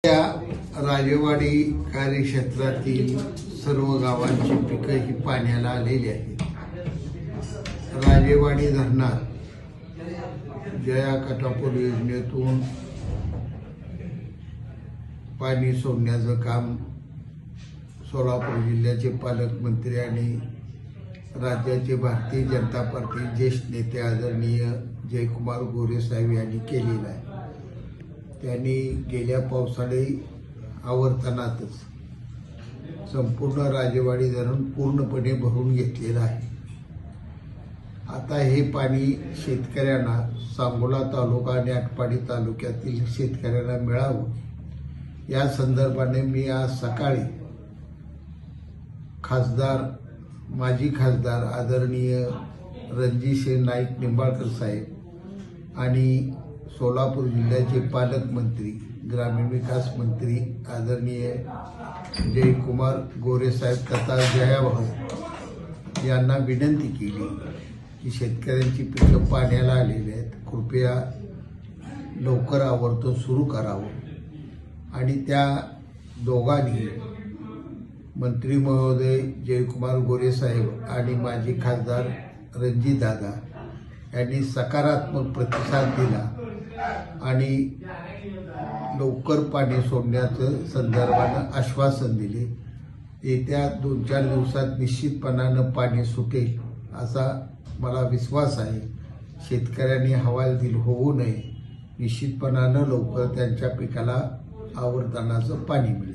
या राजेवाडी कार्यक्षेत्रातील सर्व गावांची पिकं ही पाण्याला आलेली आहेत। राजेवाडी धरणात जया काठापूर योजनेतून पाणी सोडण्याचं काम सोलापूर जिल्ह्याचे पालकमंत्री आणि राज्याचे भारतीय जनता पार्टी ज्येष्ठ नेते आदरणीय जयकुमार गोरे साहेब यांनी केलेलं आहे। त्यांनी गेल्या पावसाळी आवर्तनातच संपूर्ण राजेवाडी धरण पूर्णपणे भरून घेतलेलं आहे। आता हे पाणी शेतकऱ्यांना सांगोला तालुका आणि आटपाडी तालुक्यातील शेतकऱ्यांना मिळावं या संदर्भाने मी आज सकाळी माजी खासदार आदरणीय रणजितसिंह नाईक निंबाळकर साहेब आणि सोलापूर जिल्ह्याचे पालकमंत्री ग्रामीण विकास मंत्री आदरणीय जयकुमार गोरे साहेब तथा जयाभाऊ यांना विनंती केली की शेतकऱ्यांची पिकं पाण्याला आलेली आहेत, कृपया लवकर आवर्तून सुरू करावं। आणि त्या दोघांनी मंत्री महोदय जयकुमार गोरे साहेब आणि माजी खासदार रणजितदादा यांनी सकारात्मक प्रतिसाद दिला आणि लवकर पाणी सोडण्याचं संदर्भानं आश्वासन दिले। येत्या 2-4 दिवसात निश्चितपणानं पाणी सुटेल असा मला विश्वास आहे। शेतकऱ्यांनी हवालदिल होऊ नये, निश्चितपणानं लवकर त्यांच्या पिकाला आवर्तनाचं पाणी मिळेल।